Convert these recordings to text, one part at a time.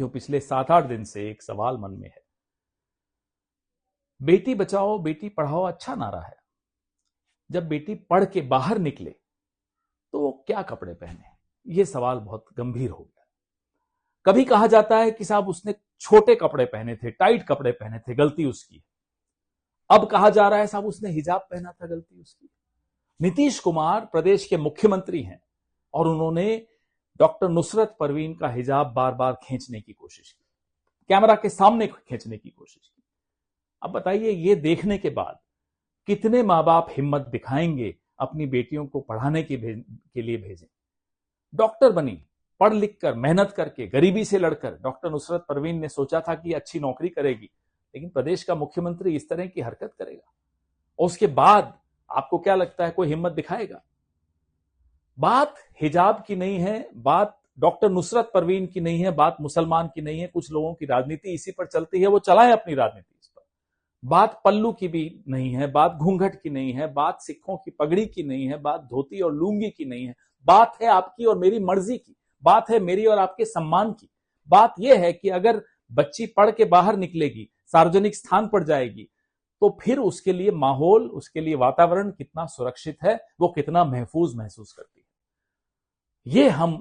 जो पिछले 7-8 दिन से एक सवाल मन में है। बेटी बचाओ बेटी पढ़ाओ अच्छा नारा है, जब बेटी पढ़ के बाहर निकले तो वो क्या कपड़े पहने, ये सवाल बहुत गंभीर हो गया। कभी कहा जाता है कि साहब उसने छोटे कपड़े पहने थे, टाइट कपड़े पहने थे, गलती उसकी। अब कहा जा रहा है साहब उसने हिजाब पहना था, गलती उसकी। नीतीश कुमार प्रदेश के मुख्यमंत्री हैं और उन्होंने डॉक्टर नुसरत परवीन का हिजाब बार बार खींचने की कोशिश की, कैमरा के सामने खींचने की कोशिश की। अब बताइए, ये देखने के बाद कितने मां बाप हिम्मत दिखाएंगे अपनी बेटियों को पढ़ाने के लिए भेजें। डॉक्टर बनी, पढ़ लिख कर, मेहनत करके, गरीबी से लड़कर डॉक्टर नुसरत परवीन ने सोचा था कि अच्छी नौकरी करेगी, लेकिन प्रदेश का मुख्यमंत्री इस तरह की हरकत करेगा और उसके बाद आपको क्या लगता है कोई हिम्मत दिखाएगा? बात हिजाब की नहीं है, बात डॉक्टर नुसरत परवीन की नहीं है, बात मुसलमान की नहीं है। कुछ लोगों की राजनीति इसी पर चलती है, वो चलाएं अपनी राजनीति इस पर। बात पल्लू की भी नहीं है, बात घूंघट की नहीं है, बात सिखों की पगड़ी की नहीं है, बात धोती और लुंगी की नहीं है। बात है आपकी और मेरी मर्जी की, बात है मेरी और आपके सम्मान की। बात यह है कि अगर बच्ची पढ़ के बाहर निकलेगी, सार्वजनिक स्थान पर जाएगी, तो फिर उसके लिए माहौल, उसके लिए वातावरण कितना सुरक्षित है, वो कितना महफूज महसूस करती है। ये हम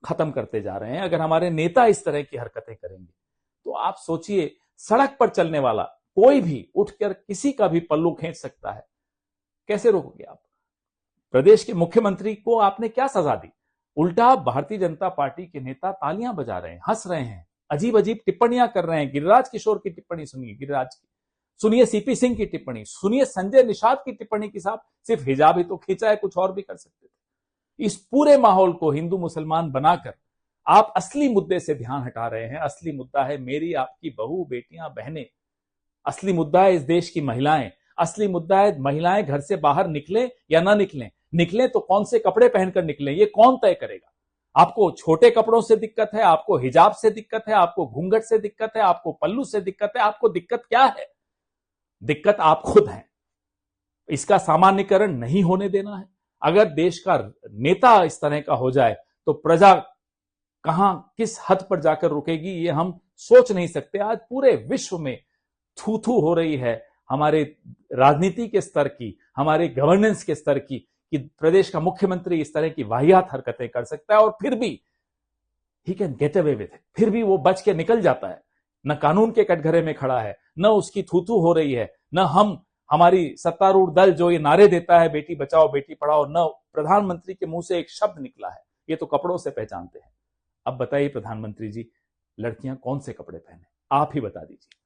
खत्म करते जा रहे हैं। अगर हमारे नेता इस तरह की हरकतें करेंगे तो आप सोचिए, सड़क पर चलने वाला कोई भी उठकर किसी का भी पल्लू खींच सकता है, कैसे रोकोगे आप? प्रदेश के मुख्यमंत्री को आपने क्या सजा दी? उल्टा भारतीय जनता पार्टी के नेता तालियां बजा रहे हैं, हंस रहे हैं, अजीब अजीब टिप्पणियां कर रहे हैं। गिरिराज किशोर की टिप्पणी सुनिए, गिरिराज की सुनिए, सीपी सिंह की टिप्पणी सुनिए, संजय निषाद की टिप्पणी की। साहब सिर्फ हिजाब ही तो खींचा है, कुछ और भी कर सकते थे। इस पूरे माहौल को हिंदू मुसलमान बनाकर आप असली मुद्दे से ध्यान हटा रहे हैं। असली मुद्दा है मेरी आपकी बहू, बेटियां, बहनें। असली मुद्दा है इस देश की महिलाएं। असली मुद्दा है महिलाएं घर से बाहर निकलें या ना निकलें। निकलें तो कौन से कपड़े पहनकर निकलें, ये कौन तय करेगा? आपको छोटे कपड़ों से दिक्कत है, आपको हिजाब से दिक्कत है, आपको घूंघट से दिक्कत है, आपको पल्लू से दिक्कत है, आपको दिक्कत क्या है? दिक्कत आप खुद हैं। इसका सामान्यकरण नहीं होने देना है। अगर देश का नेता इस तरह का हो जाए तो प्रजा कहां, किस हद पर जाकर रुकेगी, ये हम सोच नहीं सकते। आज पूरे विश्व में थू थू हो रही है हमारे राजनीति के स्तर की, हमारे गवर्नेंस के स्तर की, कि प्रदेश का मुख्यमंत्री इस तरह की वाहियात हरकतें कर सकता है और फिर भी he can get away with, फिर भी वो बच के निकल जाता है। न कानून के कटघरे में खड़ा है, न उसकी थू थू हो रही है, न हमारी सत्तारूढ़ दल जो ये नारे देता है बेटी बचाओ बेटी पढ़ाओ, न प्रधानमंत्री के मुंह से एक शब्द निकला है। ये तो कपड़ों से पहचानते हैं। अब बताइए प्रधानमंत्री जी, लड़कियां कौन से कपड़े पहने, आप ही बता दीजिए।